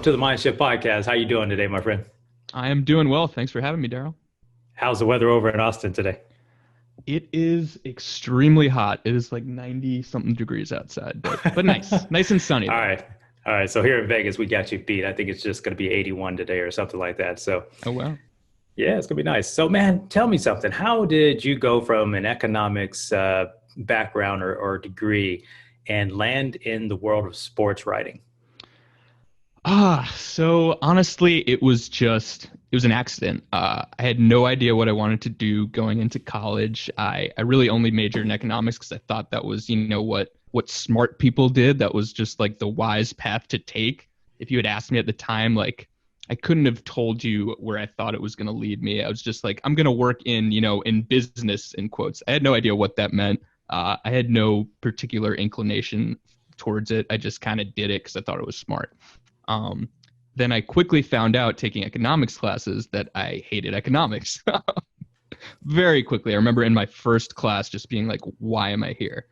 welcome to the MindShift podcast. How you doing today, my friend? I am doing well. Thanks for having me, Darrell. How's the weather over in Austin today? It is extremely hot. It is like 90 something degrees outside, but nice. Nice and sunny All though. right. All right. So here in Vegas, we got you beat. I think it's just going to be 81 today or something like that. So Oh well. yeah, it's going to be nice. So man, tell me something. How did you go from an economics background or degree and land in the world of sports writing? So honestly, it was an accident. I had no idea what I wanted to do going into college. I really only majored in economics because I thought that was, what smart people did. That was just like the wise path to take. If you had asked me at the time, like I couldn't have told you where I thought it was going to lead me. I was just like, I'm going to work in business in quotes. I had no idea what that meant. I had no particular inclination towards it. I just kind of did it because I thought it was smart. Um, then I quickly found out taking economics classes that I hated economics. Very quickly. I remember in my first class just being like, why am I here?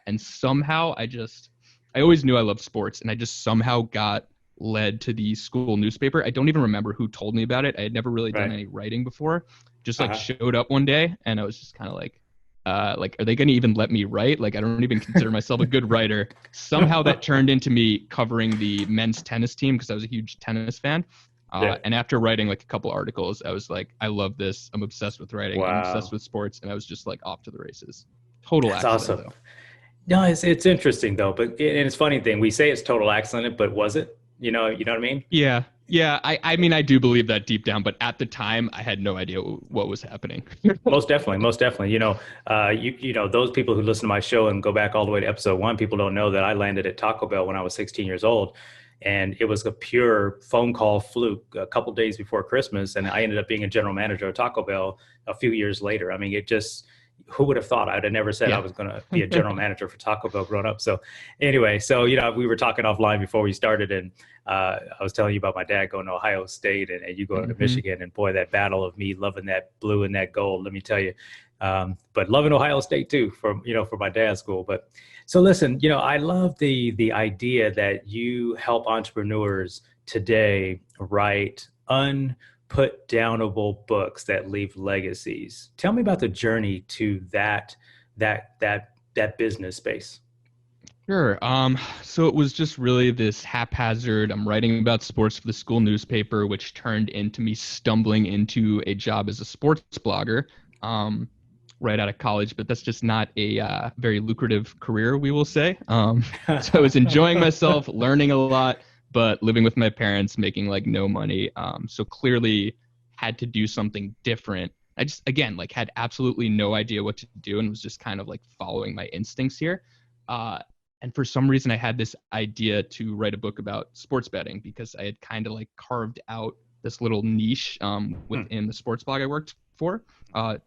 And somehow I always knew I loved sports, and I just somehow got led to the school newspaper. I don't even remember who told me about it. I had never really done Right. any writing before. Just like Uh-huh. showed up one day, and I was just kind of like, are they going to even let me write? Like, I don't even consider myself a good writer. Somehow that turned into me covering the men's tennis team because I was a huge tennis fan. Yeah. And after writing like a couple articles, I was like, I love this. I'm obsessed with writing. I'm obsessed Wow. with sports. And I was just like off to the races. Total That's accident awesome. though. No, it's interesting though, but and it's a funny thing. We say it's total accident, but was it? You know what I mean? Yeah. Yeah. I mean, I do believe that deep down, but at the time I had no idea what was happening. Most definitely, most definitely. Those people who listen to my show and go back all the way to episode one, people don't know that I landed at Taco Bell when I was 16 years old, and it was a pure phone call fluke a couple days before Christmas, and I ended up being a general manager of Taco Bell a few years later. I mean, it just who would have thought I'd have never said I Yeah. was going to be a general manager for Taco Bell growing up. So anyway, we were talking offline before we started, and I was telling you about my dad going to Ohio State and you going to Hmm. Michigan, and boy, that battle of me loving that blue and that gold, let me tell you. But loving Ohio State too, for my dad's school. But so listen, I love the idea that you help entrepreneurs today write unputdownable books that leave legacies. Tell me about the journey to that business space. Sure. So it was just really this haphazard. I'm writing about sports for the school newspaper, which turned into me stumbling into a job as a sports blogger, um, right out of college. But that's just not a very lucrative career, we will say. So I was enjoying myself, learning a lot, but living with my parents, making like no money. So clearly had to do something different. I just, again, like had absolutely no idea what to do and was just kind of like following my instincts here. Uh, and for some reason, I had this idea to write a book about sports betting because I had kind of like carved out this little niche Hmm. within the sports blog I worked for,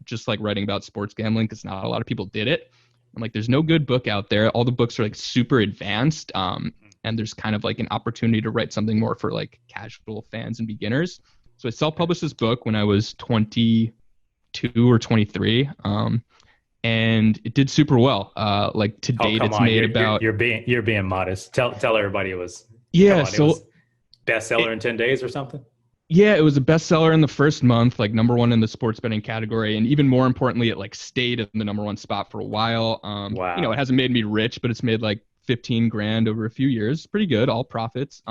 just like writing about sports gambling because not a lot of people did it. I'm like, there's no good book out there. All the books are like super advanced. And there's kind of like an opportunity to write something more for like casual fans and beginners. So I self-published this book when I was 22 or 23. And it did super well. Like to Oh, date, come it's on. made You're about, you're being you're being modest. Tell everybody it was, come yeah. on, it was So bestseller it, in 10 days or something. yeah, it was a bestseller in the first month, like number one in the sports betting category, and even more importantly, it like stayed in the number one spot for a while. It Wow. hasn't made me rich, but it's made like 15 grand over a few years. Pretty good, all profits.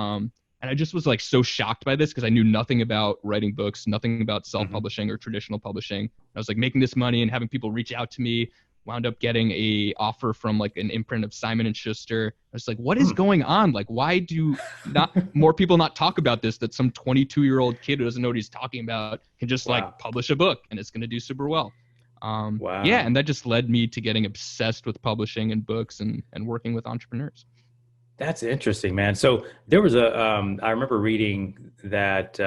And I just was like so shocked by this because I knew nothing about writing books, nothing about Hmm. self-publishing or traditional publishing. I was like making this money and having people reach out to me. Wound up getting a offer from like an imprint of Simon and Schuster. I was like, what is Hmm. going on? Like, why do not more people not talk about this? That some 22-year-old kid who doesn't know what he's talking about can just Wow. like publish a book and it's going to do super well. Yeah, Wow. and that just led me to getting obsessed with publishing and books and working with entrepreneurs. That's interesting, man. So there was I remember reading that,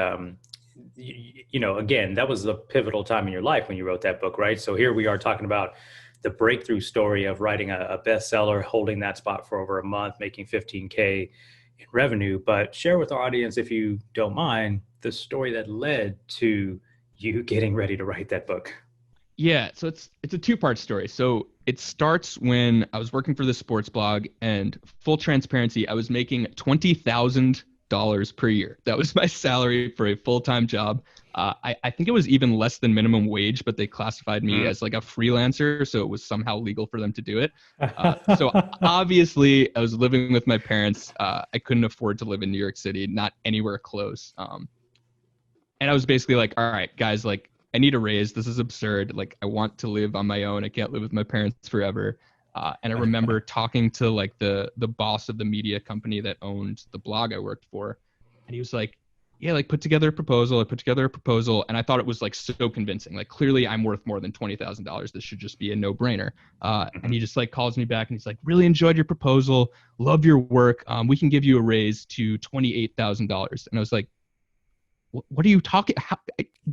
again, that was a pivotal time in your life when you wrote that book, right? So here we are talking about the breakthrough story of writing a bestseller, holding that spot for over a month, making 15K in revenue. But share with our audience, if you don't mind, the story that led to you getting ready to write that book. Yeah, so it's a two-part story. So it starts when I was working for this sports blog, and full transparency, I was making $1,000 per year. That was my salary for a full-time job. I think it was even less than minimum wage, but they classified me as like a freelancer, so it was somehow legal for them to do it. So obviously, I was living with my parents. I couldn't afford to live in New York City, not anywhere close. And I was basically like, all right, guys, like, I need a raise. This is absurd. Like, I want to live on my own. I can't live with my parents forever. And I remember talking to like the boss of the media company that owned the blog I worked for. And he was like, yeah, like put together a proposal. I put together a proposal, and I thought it was like so convincing. Like, clearly I'm worth more than $20,000. This should just be a no brainer. And he just like calls me back and he's like, really enjoyed your proposal. Love your work. We can give you a raise to $28,000. And I was like, what are you talking?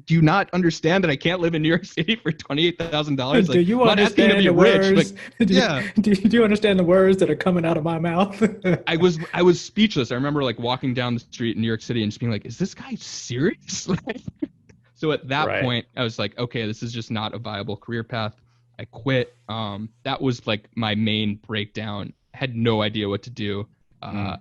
Do you not understand that I can't live in New York City for $28,000? Like, do you I'm not asking to understand be the rich. words? Like, Do you understand the words that are coming out of my mouth? I was speechless. I remember like walking down the street in New York City and just being like, is this guy serious? So at that point, I was like, okay, this is just not a viable career path. I quit. That was like my main breakdown. I had no idea what to do. I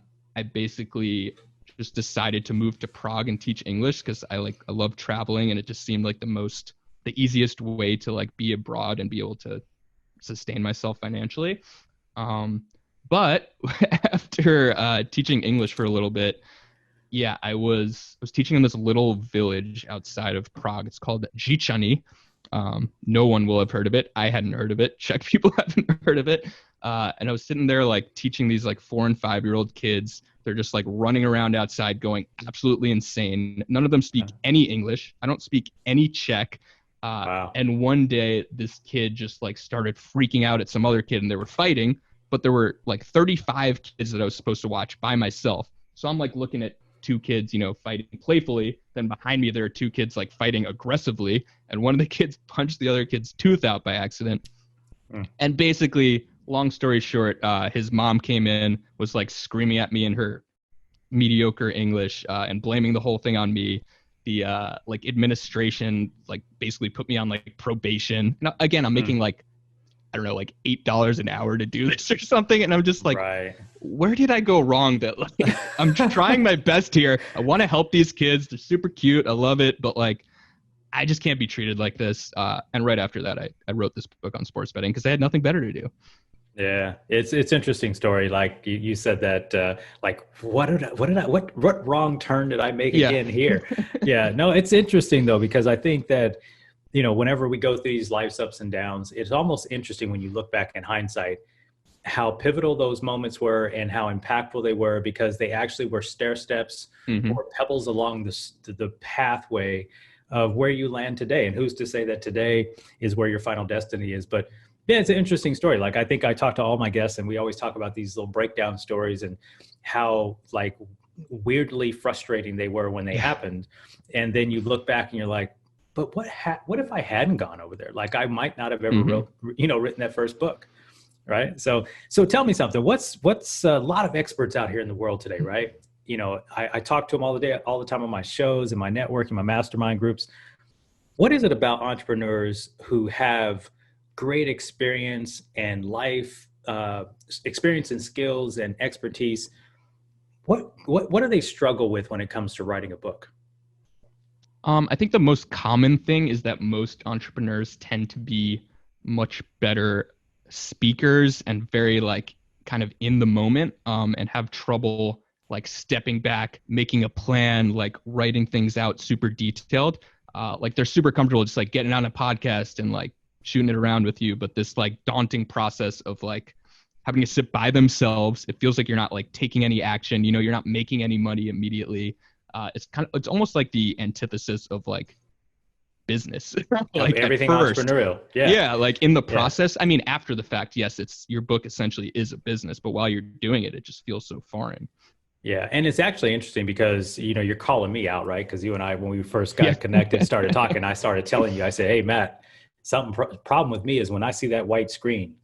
basically just decided to move to Prague and teach English because I love traveling, and it just seemed like the easiest way to like be abroad and be able to sustain myself financially. But after teaching English for a little bit, yeah, I was teaching in this little village outside of Prague. It's called Žičany. No one will have heard of it. I hadn't heard of it. Czech people haven't heard of it. And I was sitting there like teaching these like 4 and 5-year-old kids. They're just like running around outside going absolutely insane. None of them speak any English. I don't speak any Czech. Wow. And one day this kid just like started freaking out at some other kid, and they were fighting, but there were like 35 kids that I was supposed to watch by myself. So I'm like looking at 2 kids, fighting playfully. Then behind me, there are 2 kids like fighting aggressively. And one of the kids punched the other kid's tooth out by accident. And basically, long story short, his mom came in, was like screaming at me in her mediocre English and blaming the whole thing on me. The like administration like basically put me on like probation. Now, again, I'm making like, I don't know, like $8 an hour to do this or something. And I'm just like, where did I go wrong? That like, I'm trying my best here. I want to help these kids. They're super cute. I love it. But like, I just can't be treated like this. And right after that, I wrote this book on sports betting because I had nothing better to do. Yeah, it's interesting story. Like you said that, like, what wrong turn did I make again here? Yeah, no, it's interesting though, because I think that, whenever we go through these life's ups and downs, it's almost interesting when you look back in hindsight, how pivotal those moments were and how impactful they were, because they actually were stair steps or pebbles along the pathway of where you land today. And who's to say that today is where your final destiny is? But yeah, it's an interesting story. Like, I think I talk to all my guests and we always talk about these little breakdown stories and how like weirdly frustrating they were when they happened. And then you look back and you're like, but what if I hadn't gone over there? Like, I might not have ever written that first book. Right. So tell me something. What's a lot of experts out here in the world today, right? I talk to them all the time on my shows and my network and my mastermind groups. What is it about entrepreneurs who have great experience and life experience and skills and expertise? What do they struggle with when it comes to writing a book? I think the most common thing is that most entrepreneurs tend to be much better speakers and very like kind of in the moment, and have trouble like stepping back, making a plan, like writing things out super detailed. Like they're super comfortable just like getting on a podcast and like shooting it around with you. But this like daunting process of like having to sit by themselves, it feels like you're not like taking any action, you're not making any money immediately. It's almost like the antithesis of like business. Like everything entrepreneurial. Yeah. Like in the process, I mean, after the fact, yes, it's your book essentially is a business, but while you're doing it, it just feels so foreign. Yeah. And it's actually interesting because, you're calling me out, right? Because you and I, when we first got connected, started talking, I started telling you, I said, hey, Matt, problem with me is when I see that white screen,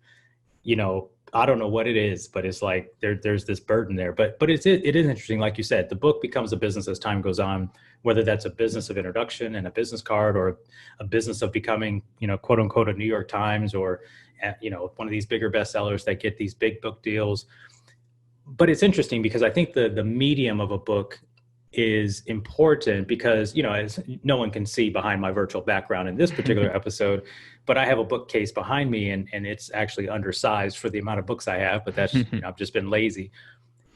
I don't know what it is, but it's like there's this burden there. But it is interesting, like you said, the book becomes a business as time goes on, whether that's a business of introduction and a business card, or a business of becoming, quote unquote, a New York Times, or one of these bigger bestsellers that get these big book deals. but it's interesting because I think the medium of a book is important because, as no one can see behind my virtual background in this particular episode, but I have a bookcase behind me and it's actually undersized for the amount of books I have, but that's, I've just been lazy.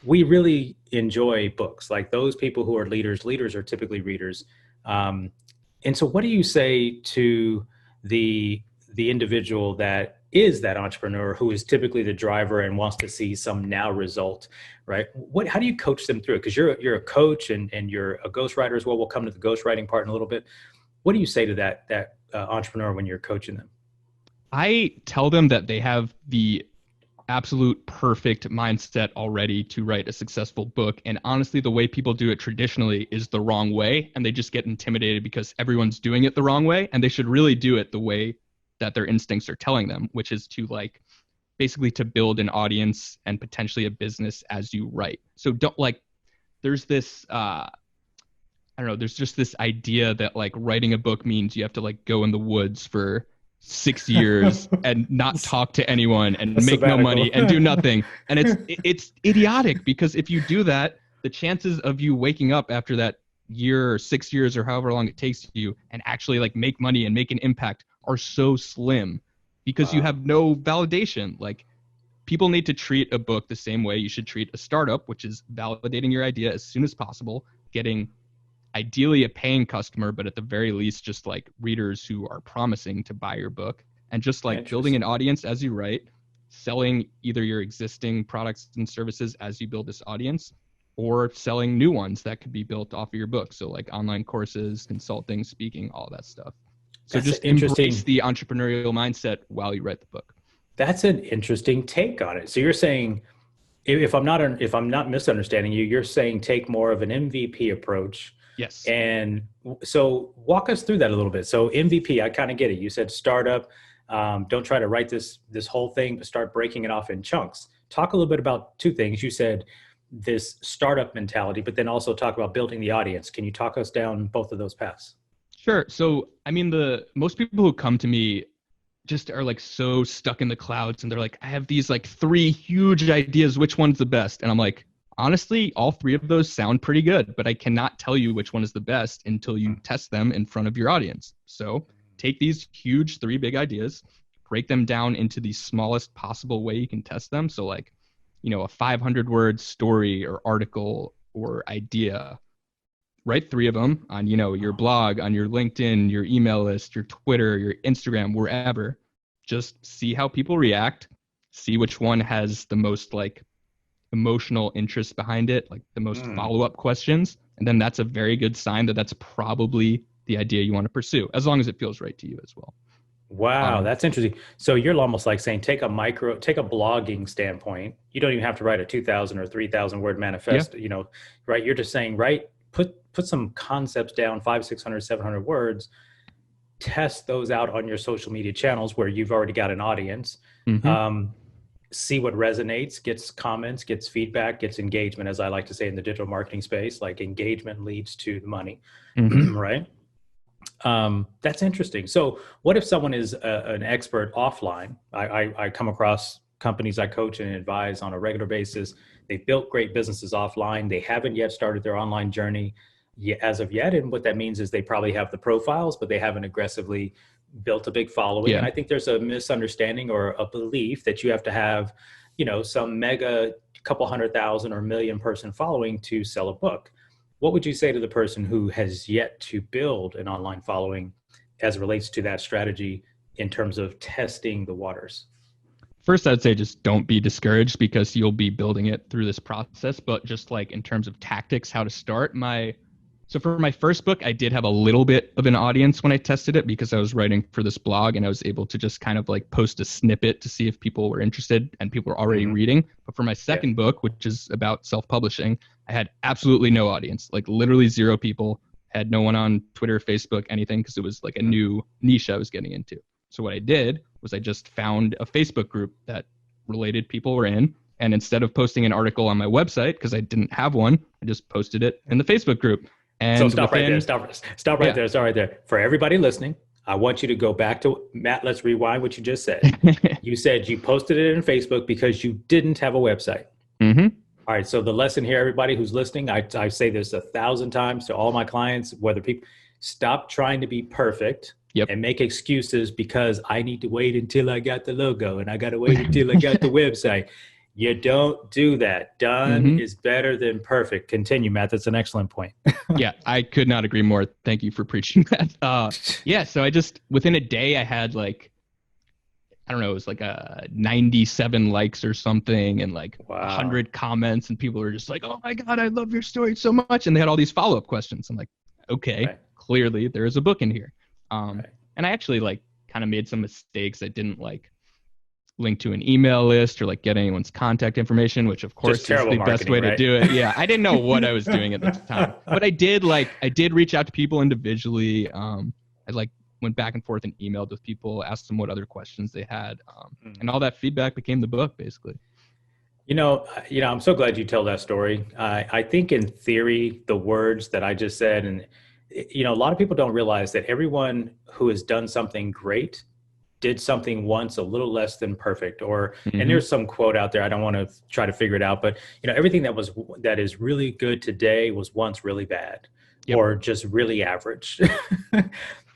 We really enjoy books. Like those people who are leaders are typically readers. And so what do you say to the individual that is that entrepreneur who is typically the driver and wants to see some now result, right? How do you coach them through it? Because you're a coach and you're a ghostwriter as well. We'll come to the ghostwriting part in a little bit. What do you say to that entrepreneur when you're coaching them? I tell them that they have the absolute perfect mindset already to write a successful book. And honestly, the way people do it traditionally is the wrong way. And they just get intimidated because everyone's doing it the wrong way. And they should really do it the way that their instincts are telling them, which is to basically to build an audience and potentially a business as you write. So there's this, there's just this idea that writing a book means you have to go in the woods for 6 years and not talk to anyone and make no money and do nothing. And it's idiotic because if you do that, the chances of you waking up after that year or 6 years or however long it takes you and actually make money and make an impact are so slim because you have no validation. People need to treat a book the same way you should treat a startup, which is validating your idea as soon as possible, getting ideally a paying customer, but at the very least, just readers who are promising to buy your book, and just building an audience as you write, selling either your existing products and services as you build this audience, or selling new ones that could be built off of your book. So online courses, consulting, speaking, all that stuff. So That's just embrace the entrepreneurial mindset while you write the book. That's an interesting take on it. So you're saying, if I'm not misunderstanding you, you're saying take more of an MVP approach. Yes. And so walk us through that a little bit. So MVP, I kind of get it. You said startup. Don't try to write this whole thing, but start breaking it off in chunks. Talk a little bit about two things. You said this startup mentality, but then also talk about building the audience. Can you talk us down both of those paths? Sure. So, the most people who come to me just are so stuck in the clouds and they're I have these 3 huge ideas. Which one's the best? And I'm honestly, all 3 of those sound pretty good, but I cannot tell you which one is the best until you test them in front of your audience. So take these huge 3 big ideas, break them down into the smallest possible way you can test them. So a 500-word story or article or idea. Write 3 of them on, your blog, on your LinkedIn, your email list, your Twitter, your Instagram, wherever. Just see how people react, see which one has the most emotional interest behind it, the most follow-up questions. And then that's a very good sign that that's probably the idea you want to pursue, as long as it feels right to you as well. Wow, that's interesting. So you're almost saying take a blogging standpoint. You don't even have to write a 2,000 or 3,000 word manifest, right? You're just saying, put some concepts down, 500, 600, 700 words, test those out on your social media channels where you've already got an audience. See what resonates, gets comments, gets feedback, gets engagement, as I like to say in the digital marketing space. Engagement leads to the money, right? That's interesting. So what if someone is an expert offline? I come across companies I coach and advise on a regular basis. They've built great businesses offline. They haven't yet started their online journey as of yet. And what that means is they probably have the profiles, but they haven't aggressively built a big following. And I think there's a misunderstanding or a belief that you have to have, some mega couple 100,000 or million person following to sell a book. What would you say to the person who has yet to build an online following as it relates to that strategy in terms of testing the waters? First, I'd say just don't be discouraged because you'll be building it through this process. But just in terms of tactics, how to start, so for my first book, I did have a little bit of an audience when I tested it because I was writing for this blog and I was able to just kind of post a snippet to see if people were interested and people were already reading. But for my second book, which is about self-publishing, I had absolutely no audience, literally 0 people, had no one on Twitter, Facebook, anything, because it was a new niche I was getting into. So what I did was I just found a Facebook group that related people were in. And instead of posting an article on my website, because I didn't have one, I just posted it in the Facebook group. And so stop right there. For everybody listening, I want you to go back to Matt. Let's rewind what you just said. You said you posted it in Facebook because you didn't have a website. All right. So the lesson here, everybody who's listening, I say this 1,000 times to all my clients, whether people stop trying to be perfect Yep. and make excuses because I need to wait until I got the logo and I got to wait until I got the website. You don't do that. Done is better than perfect. Continue, Matt. That's an excellent point. Yeah, I could not agree more. Thank you for preaching that. Yeah, so I just, within a day, I had like, I don't know, it was like 97 likes or something and like 100 comments, and people were just like, oh my God, I love your story so much. And they had all these follow-up questions. I'm like, okay, clearly there is a book in here. And I actually like kind of made some mistakes. I didn't like link to an email list or like get anyone's contact information, which of course is the best way to do it. Yeah, I didn't know what I was doing at the time, but I did reach out to people individually. I like went back and forth and emailed with people, asked them what other questions they had, and all that feedback became the book, basically. I'm so glad you tell that story. I think in theory, the words that I just said, and a lot of people don't realize that everyone who has done something great did something once a little less than perfect, and there's some quote out there. I don't want to try to figure it out, but everything that is really good today was once really bad, or just really average.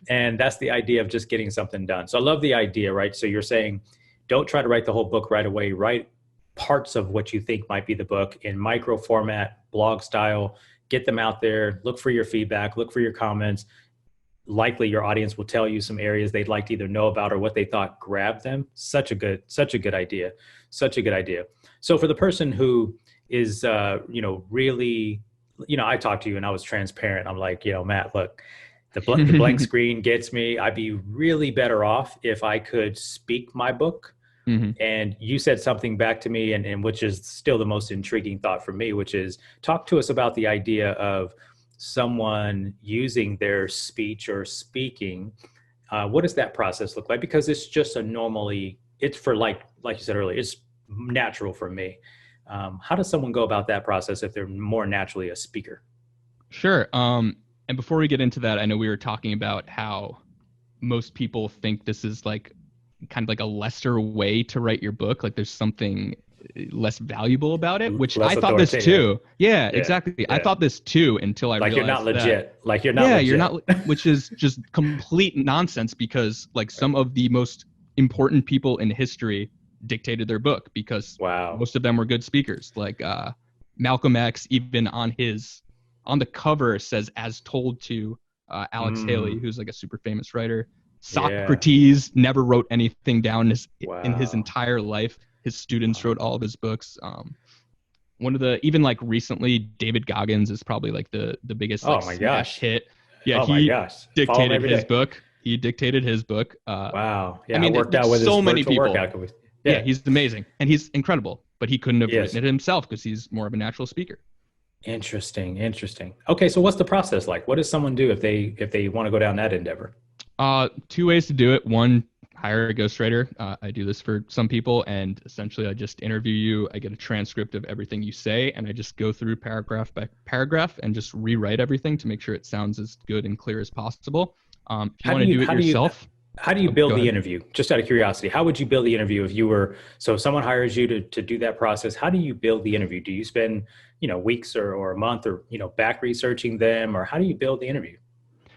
And that's the idea of just getting something done. So I love the idea, right? So you're saying, don't try to write the whole book right away. Write parts of what you think might be the book in micro format, blog style, get them out there, look for your feedback, look for your comments. Likely your audience will tell you some areas they'd like to either know about or what they thought grabbed them. Such a good idea. Such a good idea. So for the person who is, really, I talked to you and I was transparent. I'm like, Matt, look, the blank screen gets me. I'd be really better off if I could speak my book. And you said something back to me, and which is still the most intriguing thought for me, which is talk to us about the idea of someone using their speech or speaking. What does that process look like? Because it's just it's for like you said earlier, it's natural for me. How does someone go about that process if they're more naturally a speaker? Sure. And before we get into that, I know we were talking about how most people think this is like kind of like a lesser way to write your book. Like there's something less valuable about it, which I thought this too. Yeah, exactly. Yeah. I thought this too until I realized you're not legit. Like you're not legit. You're not, which is just complete nonsense because like some of the most important people in history dictated their book because most of them were good speakers. Like Malcolm X, even on the cover says as told to Alex Haley, who's like a super famous writer. Socrates never wrote anything down in his entire life. His students wrote all of his books. One of even like recently, David Goggins is probably like the biggest smash hit. Yeah, he dictated his book. He dictated his book. Wow. Yeah, I mean, worked out with so his many people. Yeah, he's amazing and he's incredible. But he couldn't have written it himself because he's more of a natural speaker. Interesting. Okay, so what's the process like? What does someone do if they want to go down that endeavor? Two ways to do it. One, hire a ghostwriter. I do this for some people, and essentially I just interview you. I get a transcript of everything you say, and I just go through paragraph by paragraph and just rewrite everything to make sure it sounds as good and clear as possible. If you want to do it yourself. How do you build the interview? Just out of curiosity, how would you build the interview if someone hires you to do that process? How do you build the interview? Do you spend, weeks or a month or, back researching them, or how do you build the interview?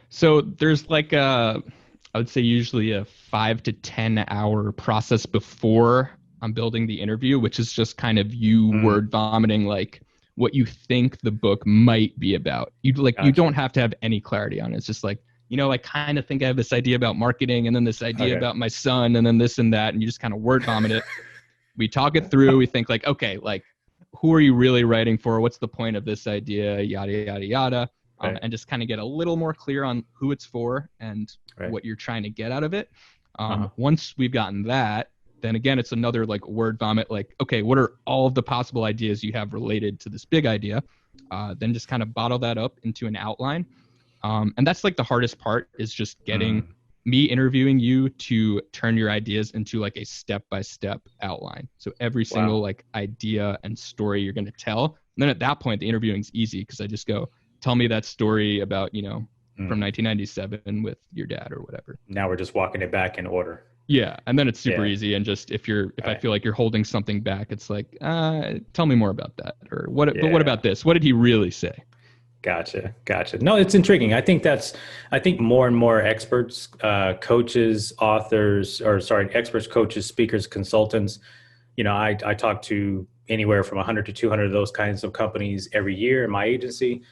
So there's like I would say usually a 5 to 10 hour process before I'm building the interview, which is just kind of you word vomiting like what you think the book might be about. You don't have to have any clarity on it. It's just like, I kind of think I have this idea about marketing and then this idea about my son and then this and that. And you just kind of word vomit it. We talk it through. We think like, okay, like who are you really writing for? What's the point of this idea? Yada, yada, yada. And just kind of get a little more clear on who it's for and what you're trying to get out of it. Once we've gotten that, then again, it's another like word vomit, like, okay, what are all of the possible ideas you have related to this big idea? Then just kind of bottle that up into an outline. And that's like the hardest part is just getting me interviewing you to turn your ideas into like a step-by-step outline. So every single like idea and story you're going to tell. And then at that point, the interviewing is easy because I just go, tell me that story about, from 1997 with your dad or whatever. Now we're just walking it back in order. Yeah, and then it's super Yeah. easy. And just if I Right. feel like you're holding something back, it's like, tell me more about that, or what? But what Yeah. about this? What did he really say? Gotcha. Gotcha. No, it's intriguing. I think more and more experts, coaches, authors, or sorry, experts, coaches, speakers, consultants, I talk to anywhere from 100 to 200 of those kinds of companies every year in my agency,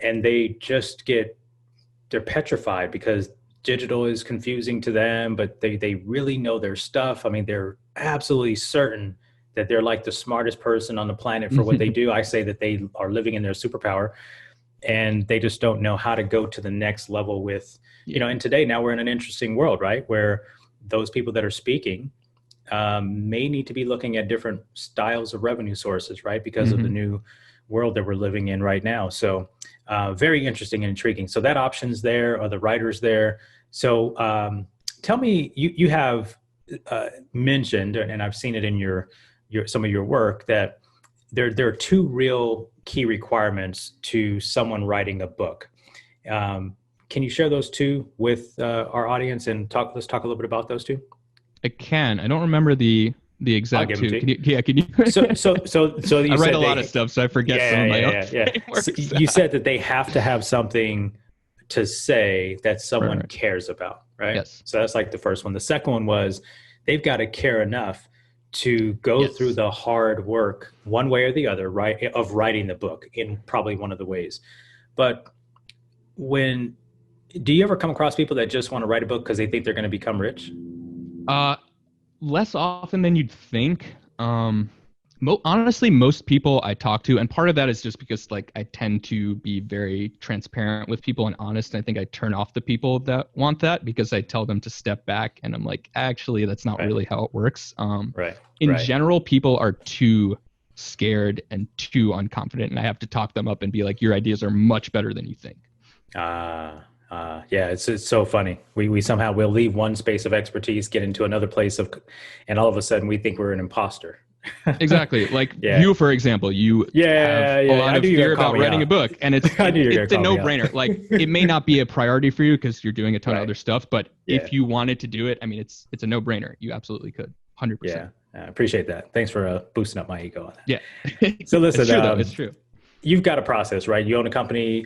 and they're petrified because digital is confusing to them, but they really know their stuff. I mean, they're absolutely certain that they're like the smartest person on the planet for what they do. I say that they are living in their superpower, and they just don't know how to go to the next level with, Yeah. and today now we're in an interesting world, right? Where those people that are speaking may need to be looking at different styles of revenue sources, right? Because of the Hmm. new world that we're living in right now. So, very interesting and intriguing. So that option's there, or the writers there. So, tell me, you have mentioned, and I've seen it in your some of your work, that there are two real key requirements to someone writing a book. Um, can you share those two with our audience and talk? Let's talk a little bit about those two. I can. I don't remember the I'll exact give them two. to Can you. you? Yeah, can you? So I you write a said lot of they, stuff, so I forget some yeah, of yeah, my own yeah, yeah. So frameworks. you said that they have to have something to say that Right, someone right. cares about, right? Yes. So that's like the first one. The second one was they've got to care enough to go through Yes. the hard work, one way or the other, right, of writing the book in probably one of the ways. But when do you ever come across people that just want to write a book because they think they're going to become rich? Uh, Less often than you'd think. Honestly, most people I talk to, and part of that is just because like I tend to be very transparent with people and honest. And I think I turn off the people that want that because I tell them to step back, and I'm like, actually, that's not Right, really how it works. right, In right. general, people are too scared and too unconfident, and I have to talk them up and be like, your ideas are much better than you think. Yeah, it's so funny. We somehow we'll leave one space of expertise, get into another place of, and all of a sudden we think we're an imposter. Exactly. Like Yeah, you, for example, you have yeah, a yeah. lot I of knew you were fear gonna call about me writing a out. book, and I knew you were gonna it's a call me out. no-brainer. Like it may not be a priority for you because you're doing a ton of Right. other stuff, but Yeah, if you wanted to do it, I mean, it's a no-brainer. You absolutely could, 100%. yeah. I appreciate that. Thanks for boosting up my ego on that. Yeah. So It's listen, true though. It's true. you've got a process, right? You own a company.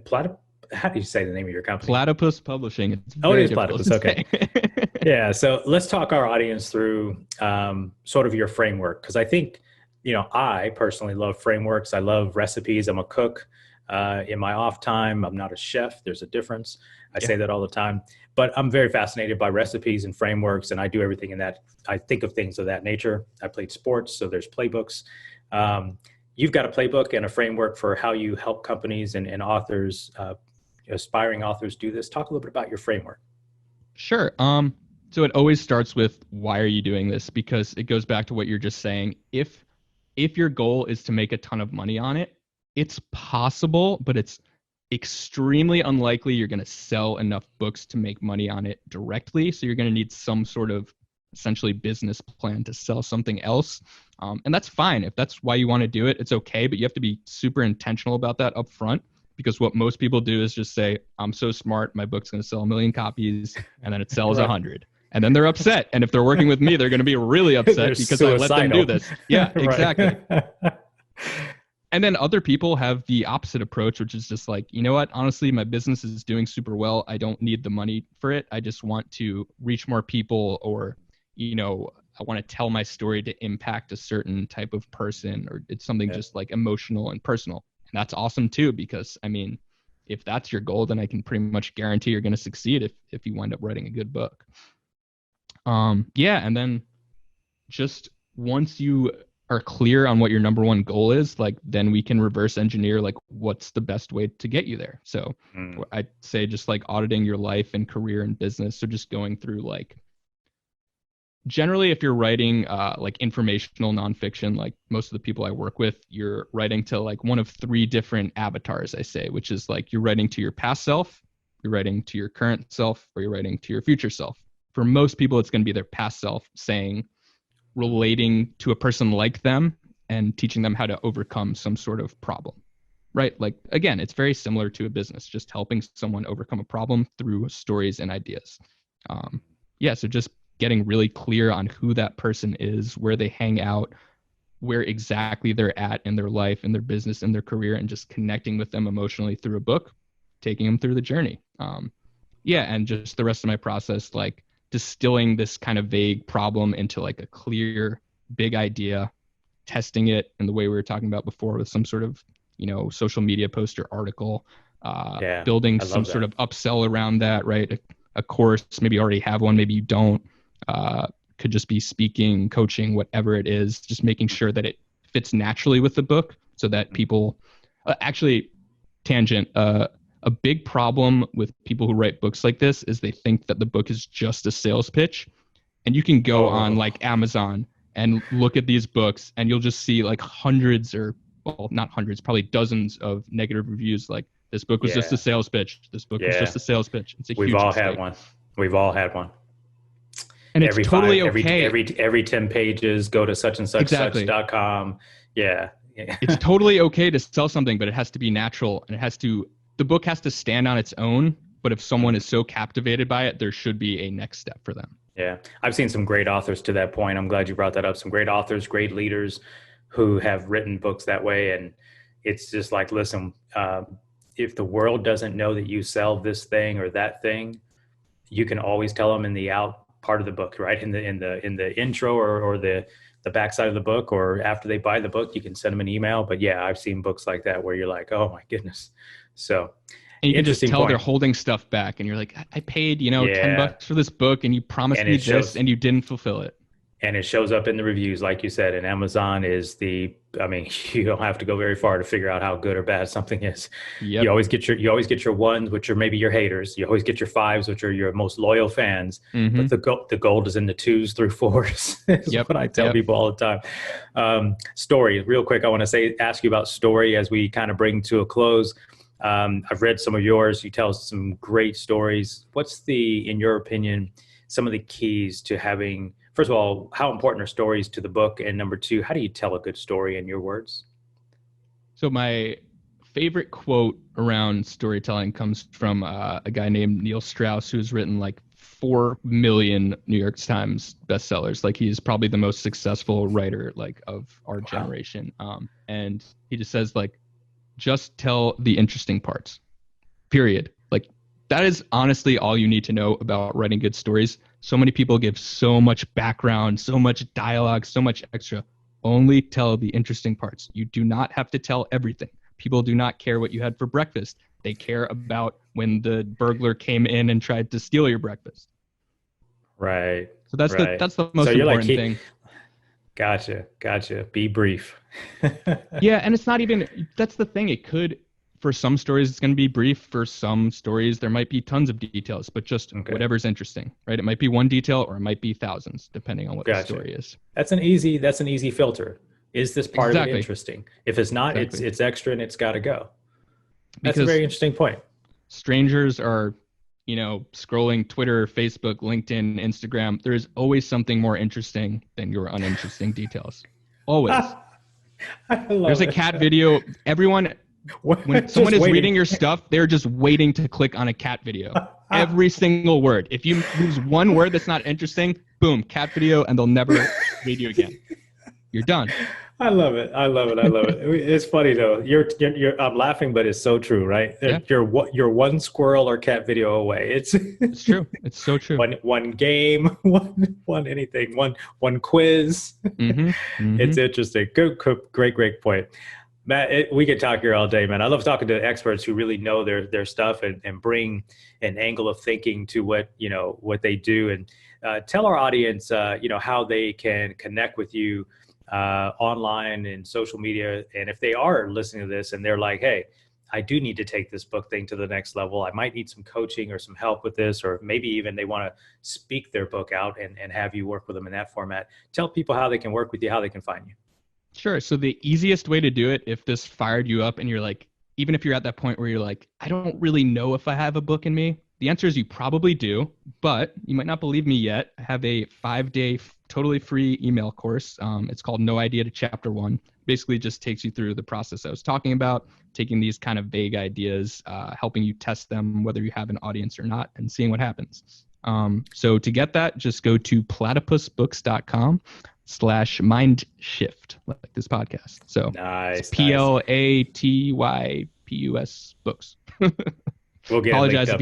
Plata, how do you say the name of your company? Platypus Publishing. It's Oh, it very is difficult Platypus. to Okay. say. Yeah, so let's talk our audience through sort of your framework, because I think, I personally love frameworks. I love recipes. I'm a cook. In my off time, I'm not a chef. There's a difference. I Yeah. say that all the time, but I'm very fascinated by recipes and frameworks, and I do everything in that. I think of things of that nature. I played sports, so there's playbooks. Um, you've got a playbook and a framework for how you help companies and authors, aspiring authors, do this. Talk a little bit about your framework. Sure. So it always starts with why are you doing this? Because it goes back to what you're just saying. If your goal is to make a ton of money on it, it's possible, but it's extremely unlikely you're going to sell enough books to make money on it directly. So you're going to need some sort of essentially business plan to sell something else. And that's fine. If that's why you want to do it, it's okay, but you have to be super intentional about that up front because what most people do is just say, I'm so smart, my book's going to sell 1 million copies, and then it sells Right. 100. And then they're upset. And if they're working with me, they're going to be really They're upset because I let them do suicidal. this. Yeah, Right. exactly. And then other people have the opposite approach, which is just like, you know what? Honestly, my business is doing super well. I don't need the money for it. I just want to reach more people, or, I want to tell my story to impact a certain type of person, or it's something Yeah. just like emotional and personal. And that's awesome too, because I mean, if that's your goal, then I can pretty much guarantee you're going to succeed if you wind up writing a good book. Yeah. And then just once you are clear on what your number one goal is, like then we can reverse engineer like what's the best way to get you there. So Mm. I'd say just like auditing your life and career and business. So just going through like generally if you're writing like informational nonfiction, like most of the people I work with, you're writing to like one of 3 different avatars, I say, which is like you're writing to your past self, you're writing to your current self, or you're writing to your future self. For most people, it's going to be their past self saying, relating to a person like them and teaching them how to overcome some sort of problem, right? Like, again, it's very similar to a business, just helping someone overcome a problem through stories and ideas. Um, yeah, so just getting really clear on who that person is, where they hang out, where exactly they're at in their life, in their business, in their career, and just connecting with them emotionally through a book, taking them through the journey. Yeah, and just the rest of my process, like distilling this kind of vague problem into like a clear, big idea, testing it in the way we were talking about before with some sort of, social media post or article, Yeah, building I some love sort that. of upsell around that, right? A course, maybe you already have one, maybe you don't. Uh, could just be speaking, coaching, whatever it is, just making sure that it fits naturally with the book so that people actually tangent. A big problem with people who write books like this is they think that the book is just a sales pitch. And you can go on Oh, like Amazon and look at these books, and you'll just see like hundreds or, well, not hundreds, probably dozens of negative reviews. Like, this book was just a yeah, sales pitch. This book was yeah. just a sales pitch. It's a We've huge all had mistake. one. We've all had one. And it's Every five, totally okay. every 10 pages, go to such and Exactly. such.com. Yeah. Yeah. It's totally okay to sell something, but it has to be natural, and the book has to stand on its own. But if someone is so captivated by it, there should be a next step for them. Yeah, I've seen some great authors to that point. I'm glad you brought that up. Some great authors, great leaders who have written books that way. And it's just like, listen, if the world doesn't know that you sell this thing or that thing, you can always tell them in the out part of the book, right? In the intro or the backside of the book, or after they buy the book, you can send them an email. But yeah, I've seen books like that where you're like, oh my goodness. So And you can just interesting tell they're point. holding stuff back, and you're like, I paid, 10 Yeah. bucks for this book, and you promised And me it this, shows and you didn't fulfill it. and it shows up in the reviews, like you said. And Amazon is I mean, you don't have to go very far to figure out how good or bad something is. Yep. You always get your ones, which are maybe your haters. You always get your fives, which are your most loyal fans. Mm-hmm. But the gold is in the twos through fours. Is Yep. what I tell Yep. people all the time. Story, real quick. I want to ask you about story as we kind of bring to a close. I've read some of yours. You tell some great stories. What's in your opinion, some of the keys to having, first of all, how important are stories to the book? And number two, how do you tell a good story in your words? So my favorite quote around storytelling comes from a guy named Neil Strauss, who's written like 4 million New York Times bestsellers. Like, he's probably the most successful writer like of our Wow. generation. And he just says like, just tell the interesting parts, period. Like, that is honestly all you need to know about writing good stories. So many people give so much background, so much dialogue, so much extra. Only tell the interesting parts. You do not have to tell everything. People do not care what you had for breakfast. They care about when the burglar came in and tried to steal your breakfast. Right. So that's the Right. that's the So most you're like, important thing. gotcha. Be brief. Yeah, and it's not even, that's the thing. It could, for some stories, it's going to be brief. For some stories, there might be tons of details, but just Okay. whatever's interesting, right? It might be one detail or it might be thousands, depending on what the Gotcha. story is. That's an easy filter. Is this part of it Exactly. interesting? If it's not, Exactly. it's extra and it's got to go. That's a Because very interesting point. strangers are, scrolling Twitter, Facebook, LinkedIn, Instagram. There is always something more interesting than your uninteresting details. Always. I There's love a it. cat video. Everyone, when someone Just is waiting. reading your stuff, they're just waiting to click on a cat video. Every single word. If you lose one word that's not interesting, boom, cat video, and they'll never read you again. You're done. I love it. I love it. I love it. It's funny though. I'm laughing, but it's so true, right? Yeah, You're one squirrel or cat video away. It's it's true. It's so true. one game, one anything, one quiz. Mm-hmm. Mm-hmm. It's interesting. Great point. Matt, we could talk here all day, man. I love talking to experts who really know their stuff and bring an angle of thinking to what they do. And tell our audience, how they can connect with you online and social media. And if they are listening to this and they're like, hey, I do need to take this book thing to the next level. I might need some coaching or some help with this, or maybe even they want to speak their book out and have you work with them in that format. Tell people how they can work with you, how they can find you. Sure. So the easiest way to do it, if this fired you up and you're like, even if you're at that point where you're like, I don't really know if I have a book in me, the answer is you probably do, but you might not believe me yet. I have a 5-day totally free email course. It's called No Idea to Chapter 1. Basically just takes you through the process I was talking about, taking these kind of vague ideas, helping you test them, whether you have an audience or not, and seeing what happens. So to get that, just go to platypusbooks.com/mindshift, like this podcast. So nice. PLATYPUS books. We'll get Apologize if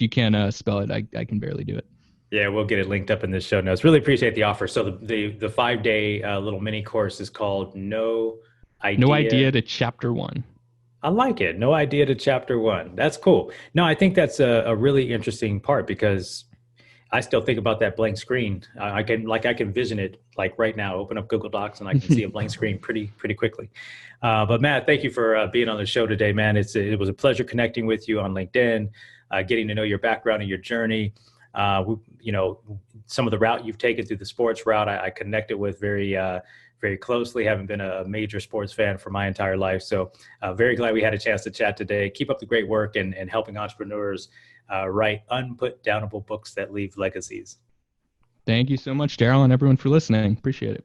you can't spell it. I can barely do it. Yeah, we'll get it linked up in the show notes. Really appreciate the offer. So the 5-day little mini course is called No Idea to Chapter 1. I like it. No idea to Chapter 1. That's cool. No, I think that's a really interesting part because I still think about that blank screen. I can vision it like right now. Open up Google Docs and I can see a blank screen pretty quickly. But Matt, thank you for being on the show today, man. It was a pleasure connecting with you on LinkedIn, getting to know your background and your journey. Some of the route you've taken through the sports route, I connected with very closely. Haven't been a major sports fan for my entire life. So very glad we had a chance to chat today. Keep up the great work and helping entrepreneurs write unputdownable books that leave legacies. Thank you so much, Darrell, and everyone for listening. Appreciate it.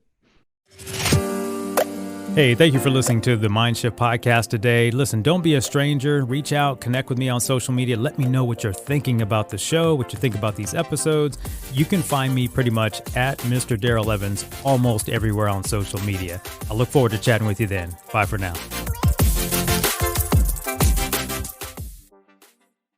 Hey, thank you for listening to the MindShift podcast today. Listen, don't be a stranger. Reach out, connect with me on social media. Let me know what you're thinking about the show, what you think about these episodes. You can find me pretty much at Mr. Darrell Evans almost everywhere on social media. I look forward to chatting with you then. Bye for now.